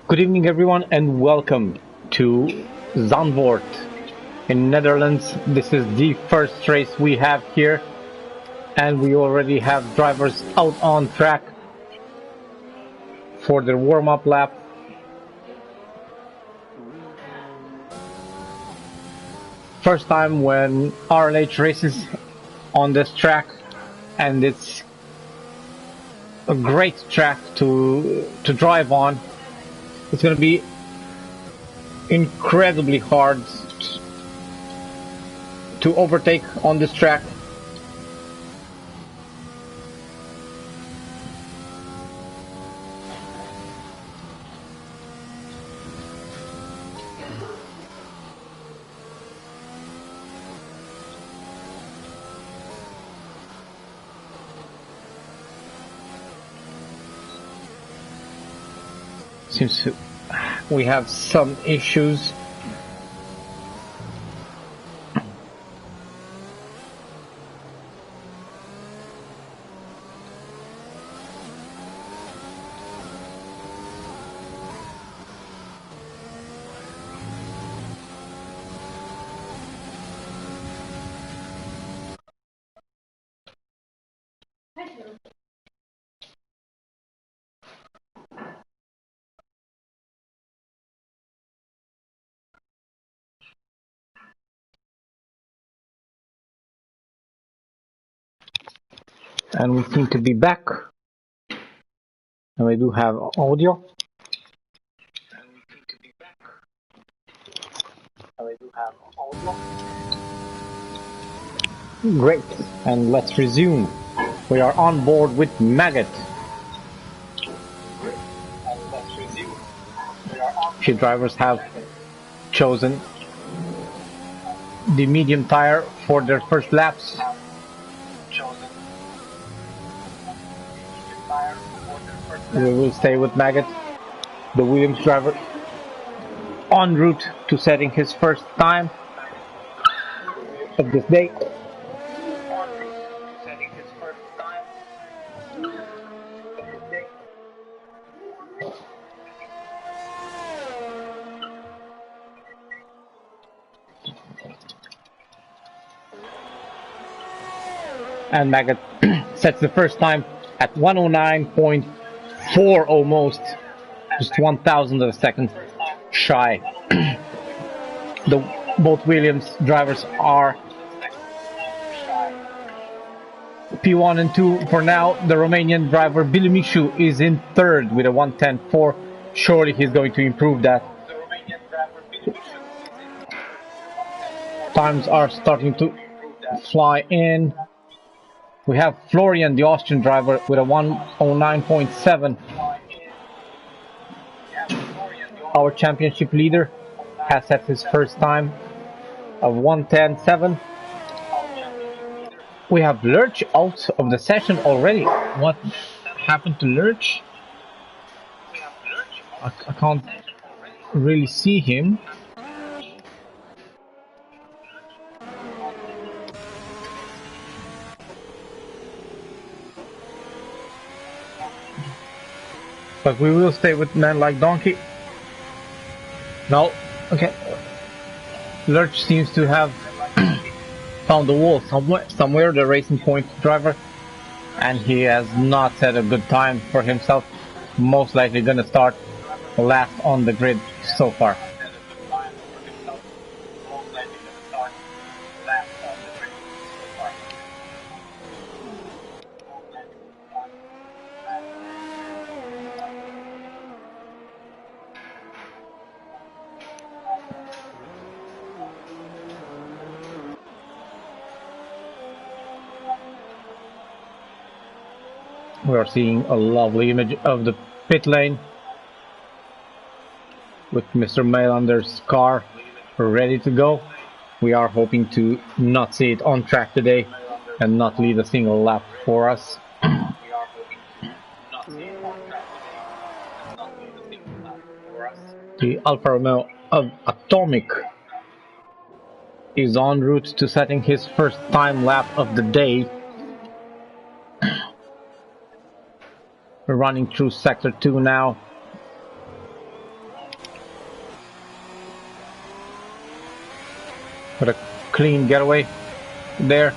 Good evening, everyone, and welcome to Zandvoort in Netherlands. This is the first race we have here, and we already have drivers out on track for their warm-up lap. First time when RLH races on this track, and it's a great track to drive on. It's going to be incredibly hard to overtake on this track. Seems we have some issues. And we seem to be back. And we do have audio. Great. And let's resume. We are on board with Maggot. Few drivers have chosen the medium tire for their first laps. We will stay with Maggot, the Williams driver, en route to setting his first time of this day. And Maggot sets the first time at 109.4 almost, just 1,000 of a second shy. Both Williams drivers are P1 and 2 for now. The Romanian driver Bilimishu is in third with a 110.4. Surely he's going to improve that. Times are starting to fly in. We have Florian, the Austrian driver, with a 109.7. Our championship leader has set his first time of 110.7. We have Lurch out of the session already. What happened to Lurch? I can't really see him. But we will stay with Men Like Donkey. No, okay. Lurch seems to have found the wall somewhere, the Racing Point driver, and he has not set a good time for himself. Most likely gonna start last on the grid so far. We are seeing a lovely image of the pit lane with Mr. Mailander's car ready to go. We are hoping to not see it on track today and not lead a single lap for us. The Alfa Romeo of Atomic is en route to setting his first time lap of the day. We're running through sector 2 now. With a clean getaway there.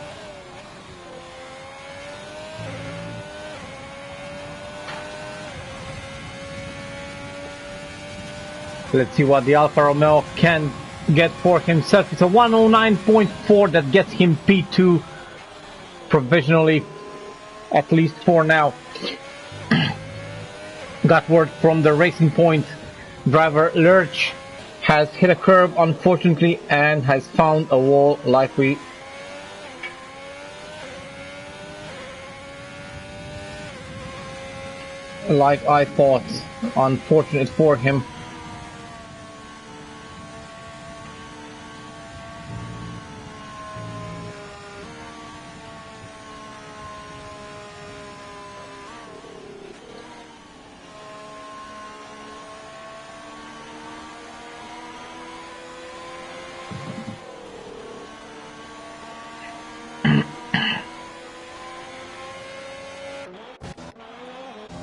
Let's see what the Alfa Romeo can get for himself. It's a 109.4 that gets him P2 provisionally, at least for now. Got word from the Racing Point driver. Lurch has hit a curb, unfortunately, and has found a wall like I thought. Unfortunate for him.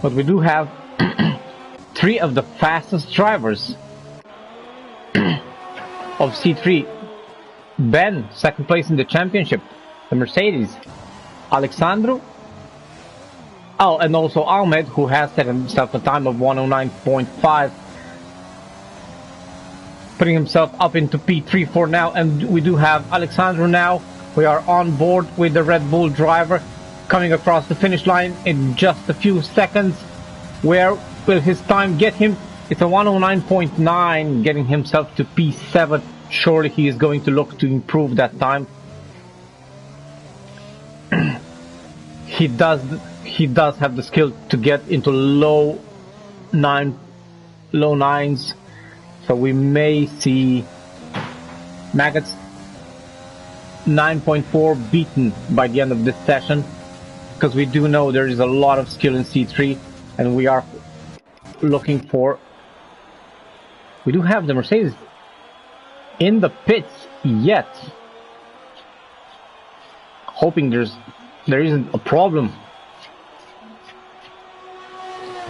But we do have three of the fastest drivers of C3. Ben, second place in the championship, the Mercedes. Alexandru. Oh, and also Ahmed, who has set himself a time of 109.5. Putting himself up into P3 for now. And we do have Alexandru now. We are on board with the Red Bull driver, coming across the finish line in just a few seconds. Where will his time get him? It's a 109.9, getting himself to P7. Surely he is going to look to improve that time. He does have the skill to get into low nines. So we may see Maggots 9.4 beaten by the end of this session. Because we do know there is a lot of skill in C3, and we are looking for... We do have the Mercedes in the pits yet. Hoping there isn't a problem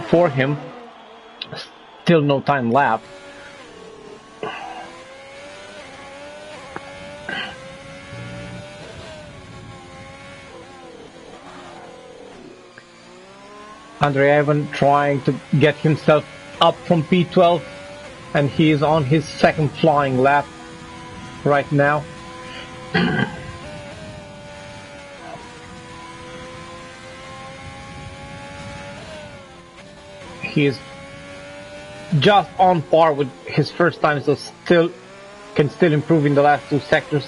for him. Still no time left. Andre Ivan trying to get himself up from P12, and he is on his second flying lap right now. He is just on par with his first time, so can still improve in the last two sectors.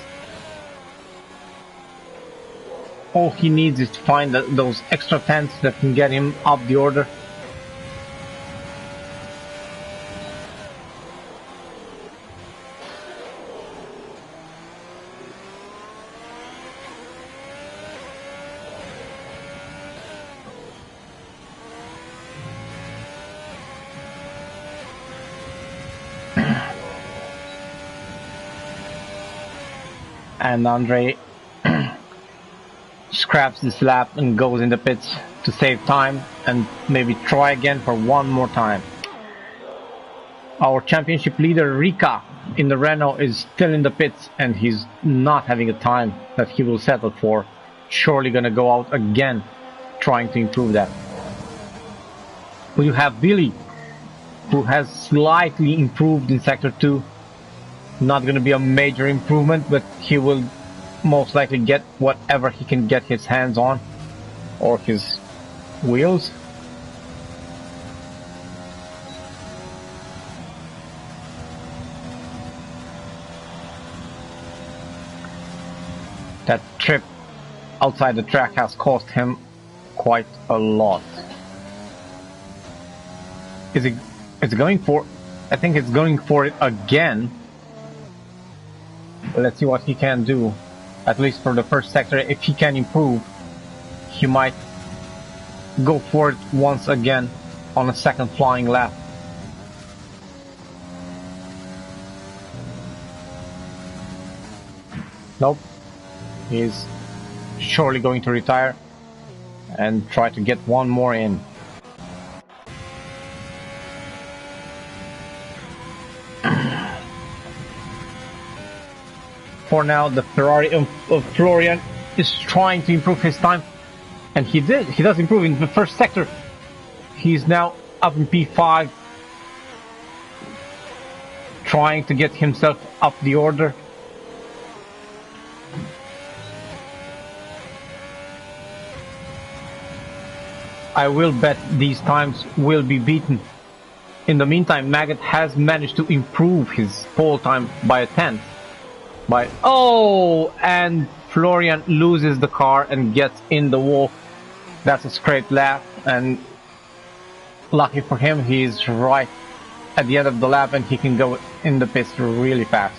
All he needs is to find those extra tenths that can get him up the order. And Andre scraps this lap and goes in the pits to save time and maybe try again for one more time. Our championship leader Rika in the Renault is still in the pits, and he's not having a time that he will settle for. Surely gonna go out again trying to improve that. We have Billy, who has slightly improved in sector 2. Not gonna be a major improvement, but he will most likely get whatever he can get his hands on, or his wheels. That trip outside the track has cost him quite a lot. It's going for... I think it's going for it again. Let's see what he can do. At least for the first sector. If he can improve, he might go for it once again on a second flying lap. Nope. He's surely going to retire and try to get one more in. for now. The Ferrari of Florian is trying to improve his time, and he does improve in the first sector. He's now up in P5, trying to get himself up the order. I will bet these times will be beaten. In the meantime, Maggot has managed to improve his pole time by a tenth. And Florian loses the car and gets in the wall. That's a scraped lap, and lucky for him, he's right at the end of the lap and he can go in the pits really fast.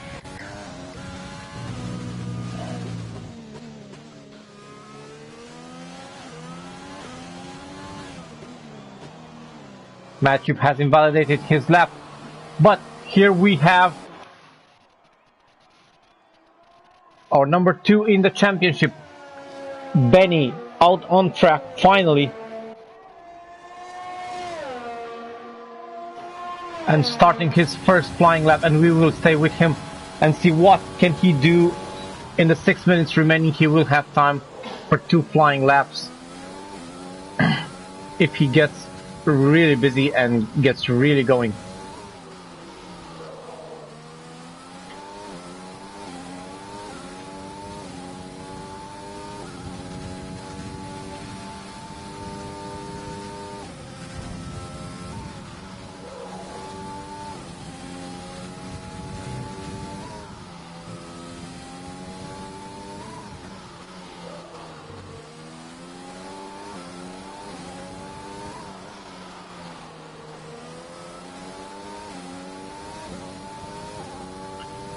Matthew has invalidated his lap, but here we have our number 2 in the championship, Benny, out on track finally, and starting his first flying lap, and we will stay with him and see what can he do in the 6 minutes remaining. He will have time for 2 flying laps if he gets really busy and gets really going.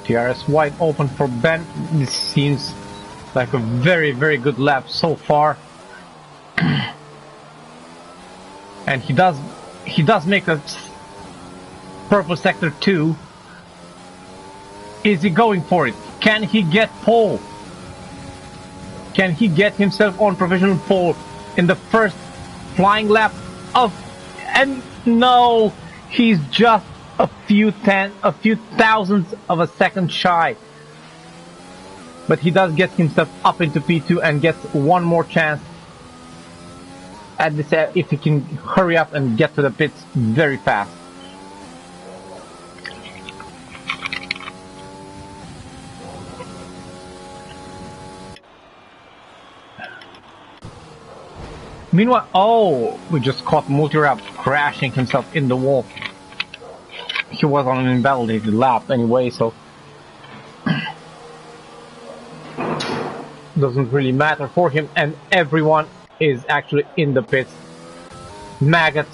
TRS wide open for Ben. This seems like a very, very good lap so far. And he does make a purple sector 2. Is he going for it? Can he get pole? Can he get himself on provisional pole in the first flying lap of... And no, he's just a few thousandths of a second shy. But he does get himself up into P2 and gets one more chance at this if he can hurry up and get to the pits very fast. Meanwhile, we just caught Multirap crashing himself in the wall. He was on an invalidated lap anyway, so doesn't really matter for him, and everyone is actually in the pits. Maggot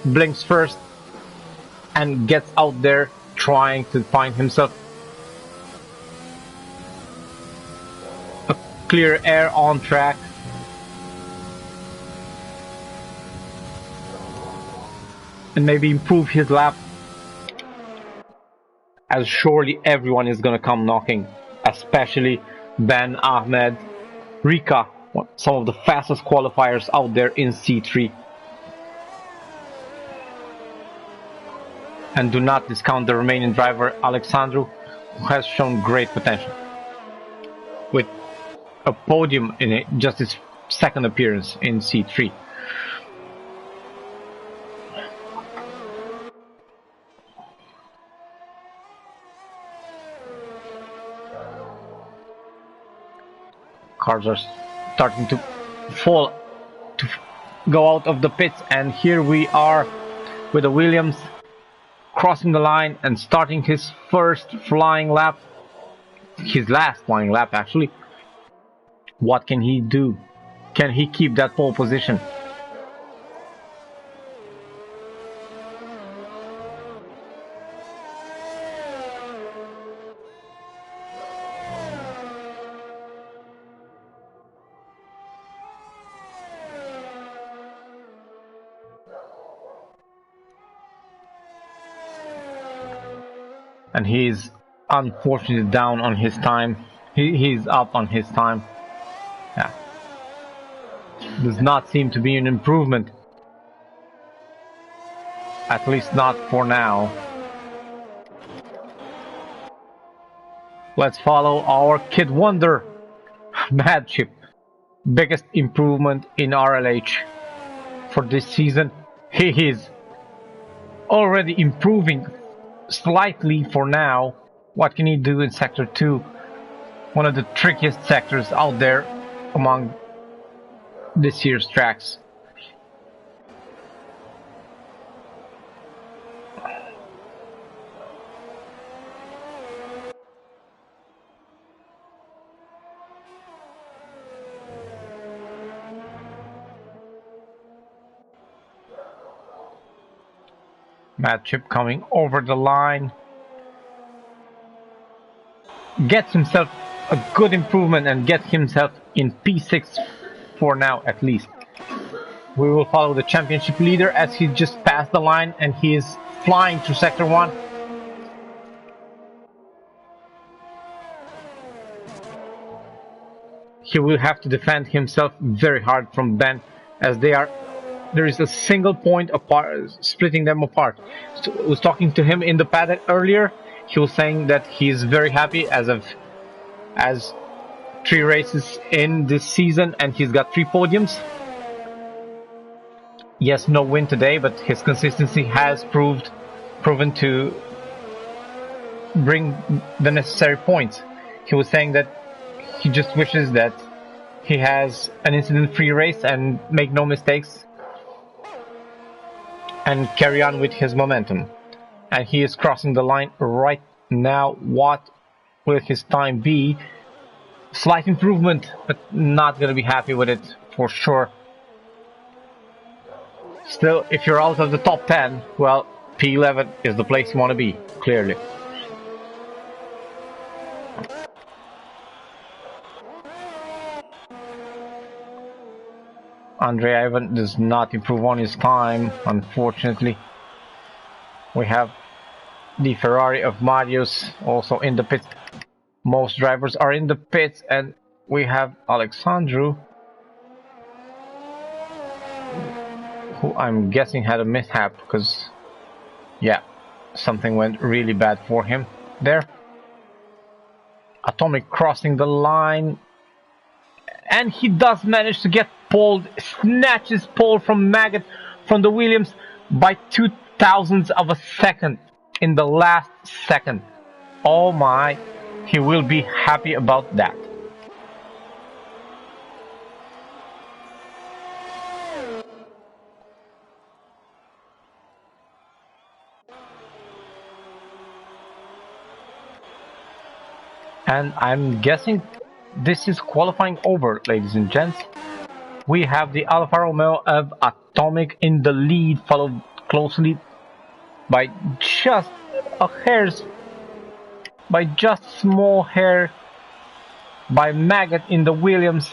blinks first and gets out there trying to find himself a clear air on track. And maybe improve his lap, as surely everyone is gonna come knocking, especially Ben, Ahmed, Rika, some of the fastest qualifiers out there in C3. And do not discount the Romanian driver Alexandru, who has shown great potential, with a podium in just his second appearance in C3. Cars are starting to fall, to go out of the pits, and here we are with the Williams crossing the line and starting his first flying lap, his last flying lap actually. What can he do? Can he keep that pole position? And he's unfortunately down on his time. He's up on his time. Yeah. Does not seem to be an improvement. At least not for now. Let's follow our kid wonder, Mad Chip. Biggest improvement in RLH for this season. He is already improving slightly for now. What can he do in Sector 2? One of the trickiest sectors out there among this year's tracks. Mad Chip coming over the line. Gets himself a good improvement and gets himself in P6 for now at least. We will follow the championship leader as he just passed the line and he is flying through Sector 1. He will have to defend himself very hard from Ben as there is a single point apart, splitting them apart. So I was talking to him in the paddock earlier. He was saying that he is very happy as 3 races in this season and he's got 3 podiums. Yes, no win today, but his consistency has proven to bring the necessary points. He was saying that he just wishes that he has an incident-free race and make no mistakes and carry on with his momentum. And he is crossing the line right now. What will his time be? Slight improvement, but not going to be happy with it for sure. Still, if you're out of the top 10, well, P11 is the place you want to be, clearly. Andre Ivan does not improve on his time, unfortunately. We have the Ferrari of Marius also in the pits. Most drivers are in the pits, and we have Alexandru, who I'm guessing had a mishap because, yeah, something went really bad for him there. Atomic crossing the line, and he does manage to get pulled, snatches pole from Maggot from the Williams by 0.002 of a second in the last second. Oh my, he will be happy about that. And I'm guessing this is qualifying over, ladies and gents. We have the Alfa Romeo of Atomic in the lead, followed closely by just small hair by Maggot in the Williams.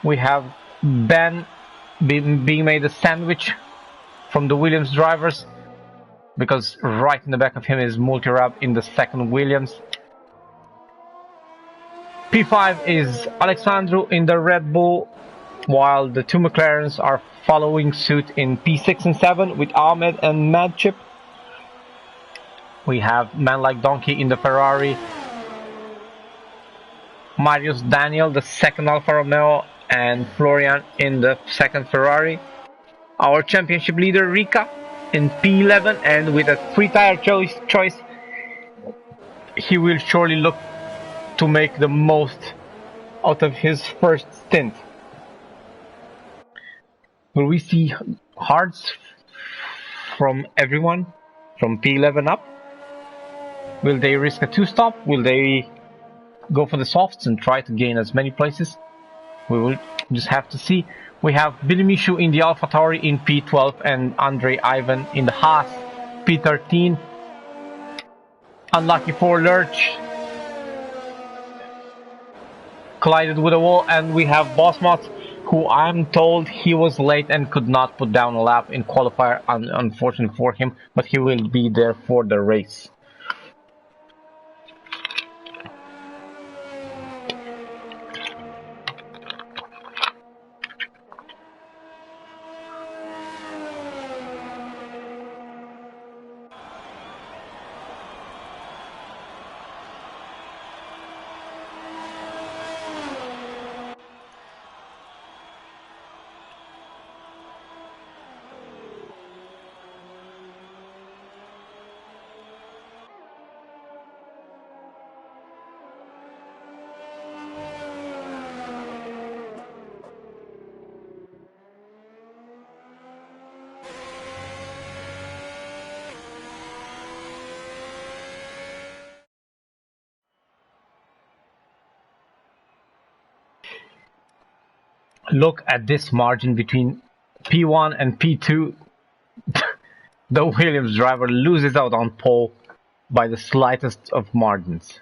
We have Ben being made a sandwich from the Williams drivers because right in the back of him is Multirab in the second Williams. P5 is Alexandru in the Red Bull, while the 2 McLarens are following suit in P6 and 7 with Ahmed and Mad Chip. We have Man Like Donkey in the Ferrari, Marius Daniel, the second Alfa Romeo, and Florian in the second Ferrari. Our championship leader Rika in P11, and with a 3-tire choice, he will surely look to make the most out of his first stint. Will we see hards from everyone from P11 up? Will they risk a 2-stop? Will they go for the softs and try to gain as many places? We will just have to see. We have Billy Michu in the AlphaTauri in P12 and Andre Ivan in the Haas P13. Unlucky for Lurch. Collided with a wall, and we have Bosmos, who I'm told he was late and could not put down a lap in qualifier. Unfortunate for him, but he will be there for the race. Look at this margin between P1 and P2. The Williams driver loses out on pole by the slightest of margins.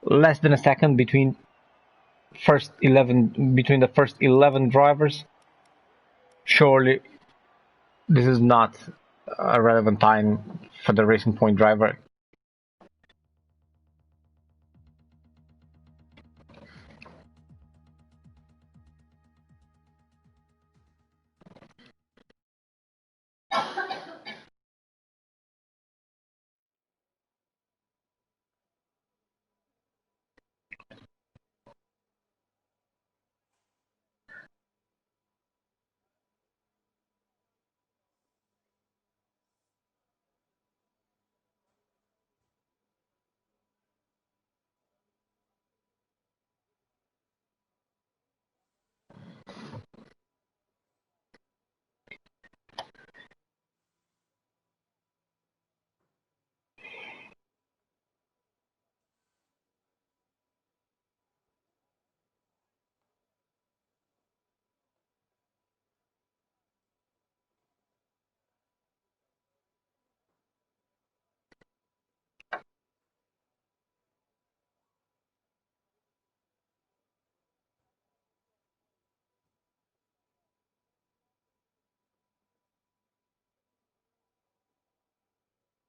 Less than a second between the first 11 drivers. Surely this is not a relevant time for the Racing Point driver.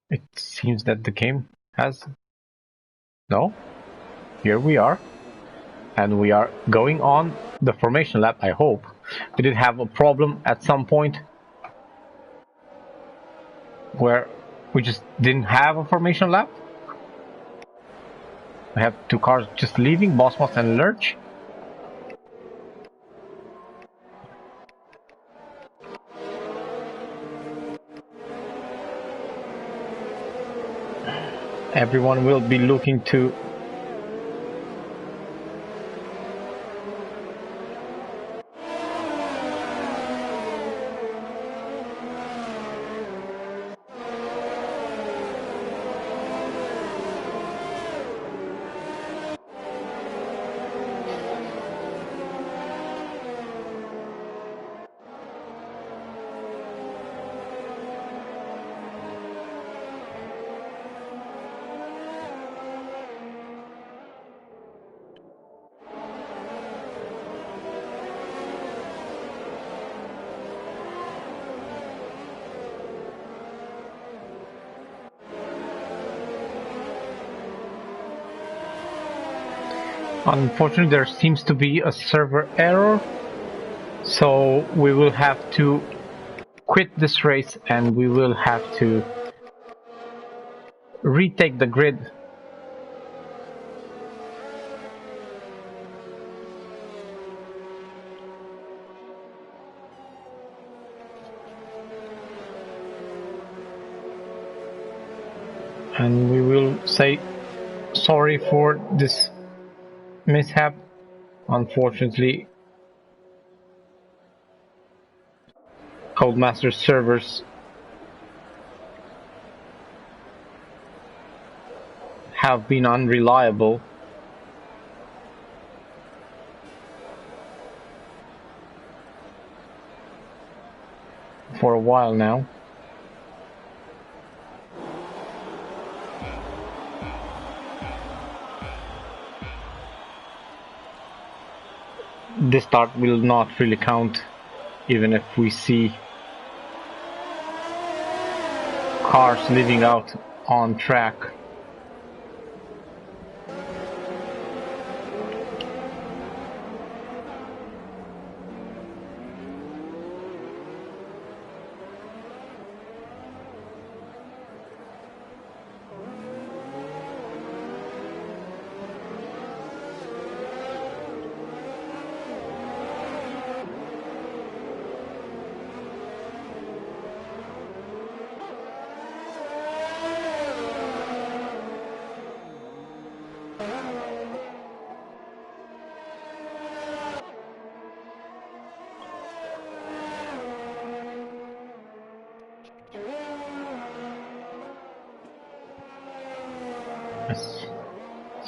It seems that the game has... No? Here we are. And we are going on the formation lap, I hope. Did it have a problem at some point where we just didn't have a formation lap? We have two cars just leaving, Bosmos and Lurch. Everyone will be looking to Unfortunately, there seems to be a server error, so we will have to quit this race and we will have to retake the grid. And we will say sorry for this mishap. Unfortunately, Codemaster servers have been unreliable for a while now. This start will not really count, even if we see cars leaving out on track.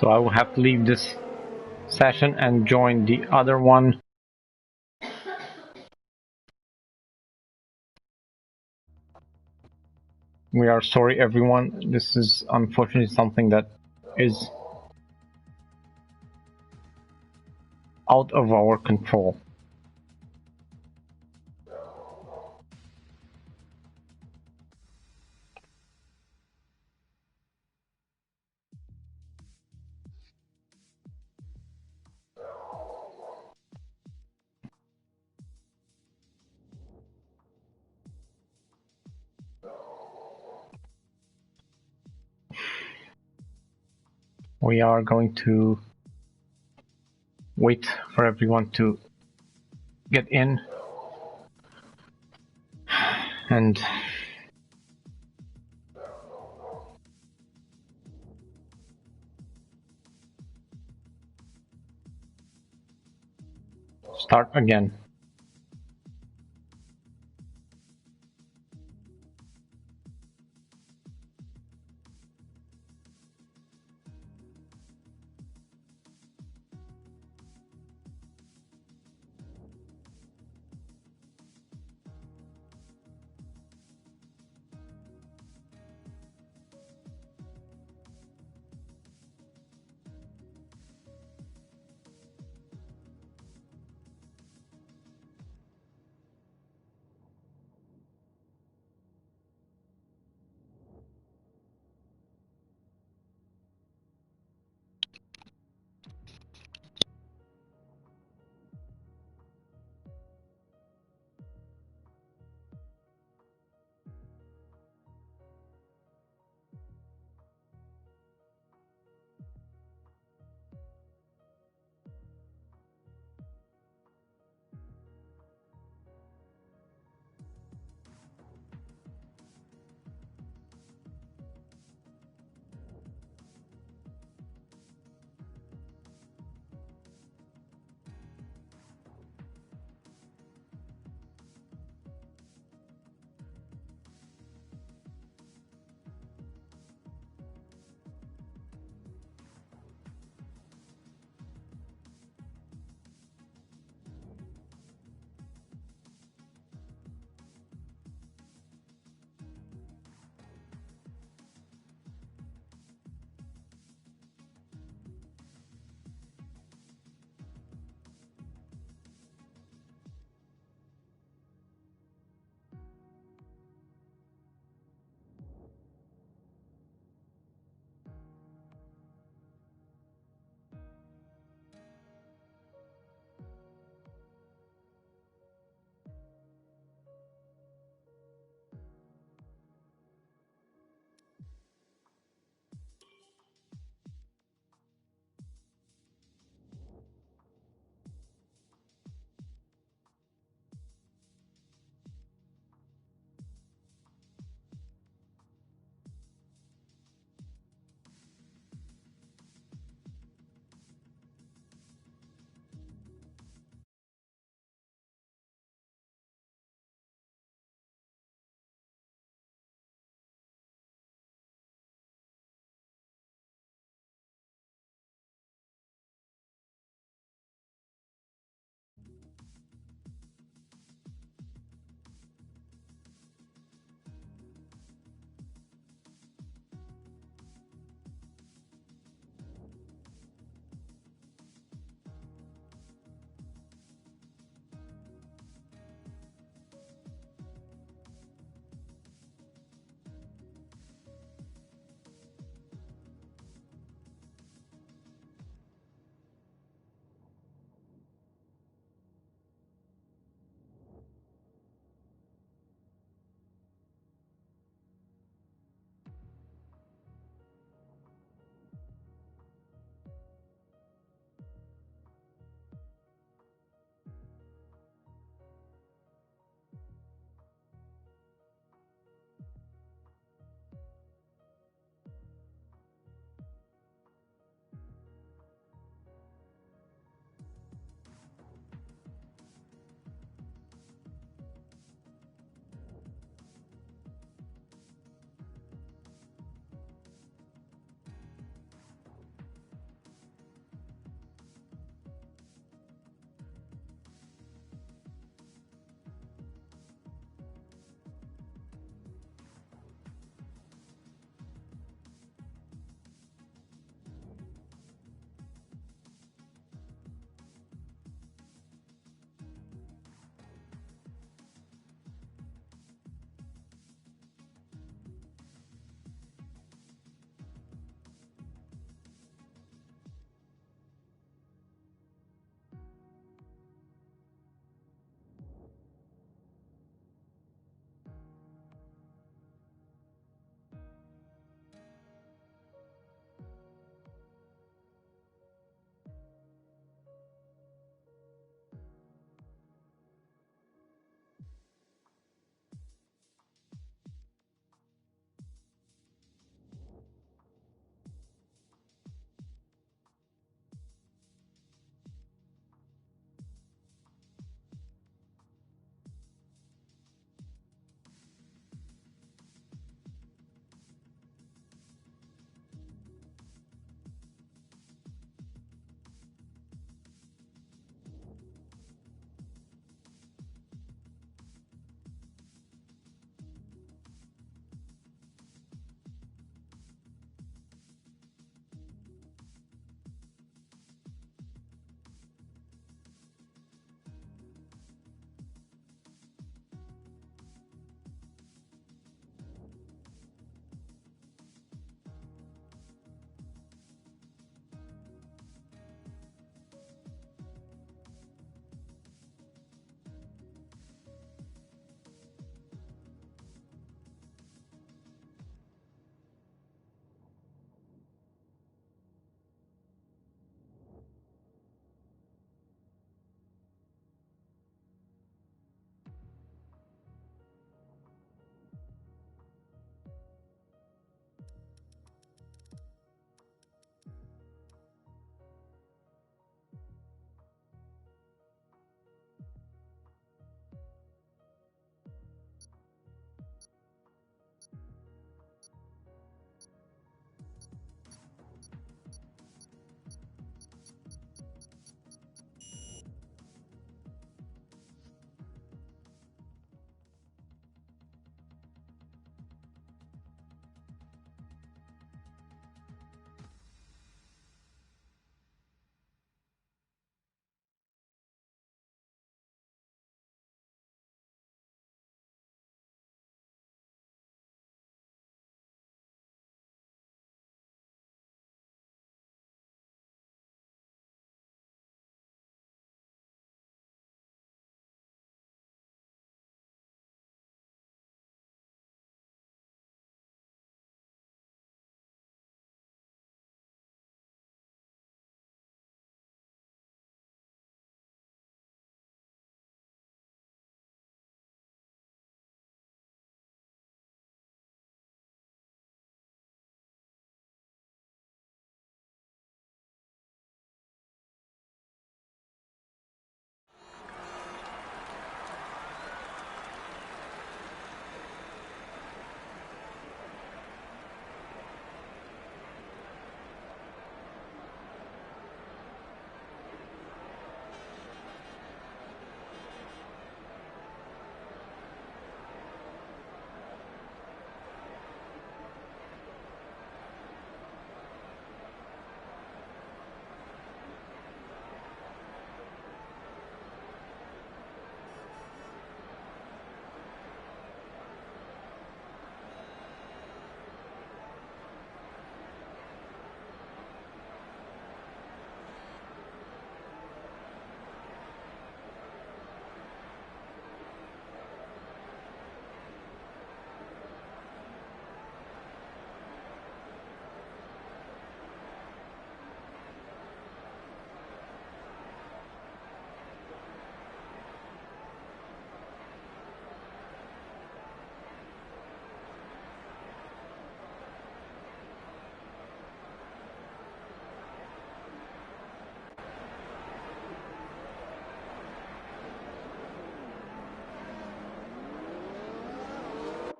So I will have to leave this session and join the other one. We are sorry, everyone. This is unfortunately something that is out of our control. We are going to wait for everyone to get in and start again.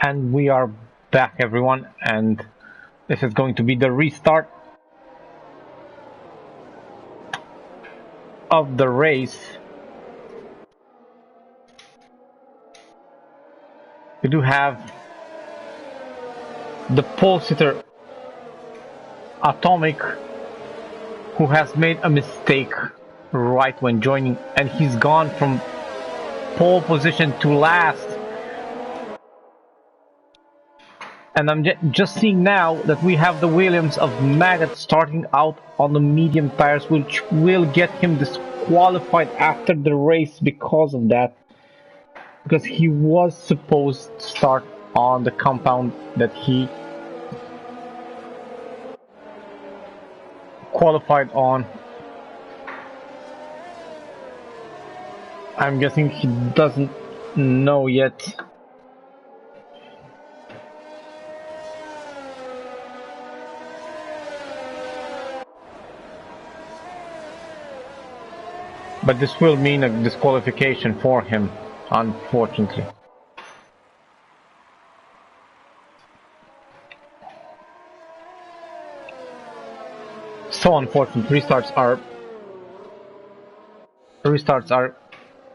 And we are back, everyone, and this is going to be the restart of the race. We do have the pole sitter Atomic, who has made a mistake right when joining, and he's gone from pole position to last. And I'm just seeing now that we have the Williams of Maggot starting out on the medium tires, which will get him disqualified after the race because of that. Because he was supposed to start on the compound that he qualified on. I'm guessing he doesn't know yet. But this will mean a disqualification for him, unfortunately. So unfortunate. Restarts are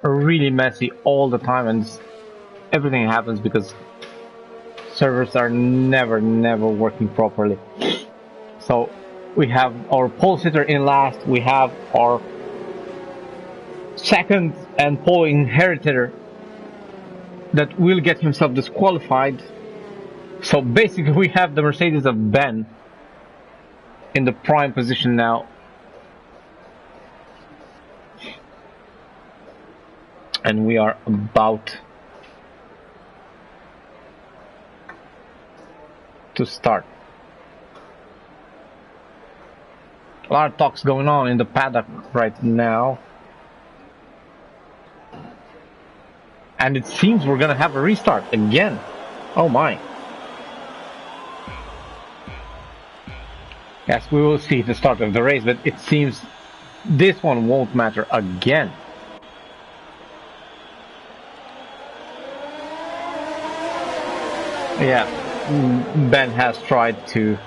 really messy all the time, and everything happens because servers are never working properly. So we have our pole sitter in last, we have our second and pole inheritor that will get himself disqualified. So basically we have the Mercedes of Ben in the prime position now. And we are about to start. A lot of talks going on in the paddock right now. And it seems we're gonna have a restart again. Oh my. Yes, we will see the start of the race, but it seems this one won't matter again. Yeah, Ben has tried to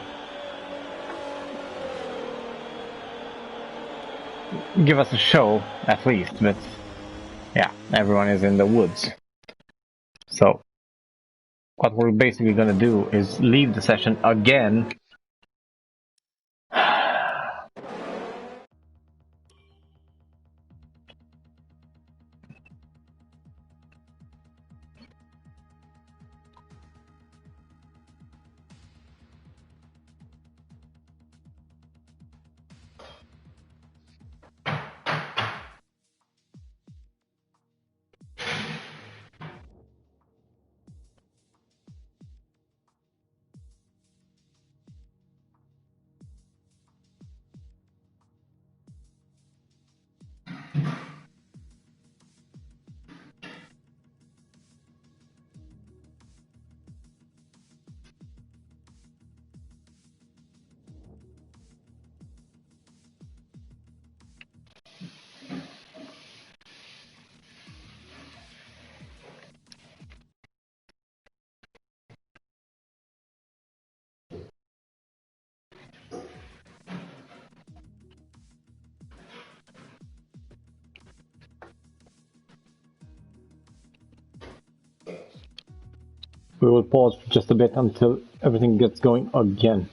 give us a show, at least, but yeah, everyone is in the woods. So what we're basically gonna do is leave the session again. We will pause for just a bit until everything gets going again.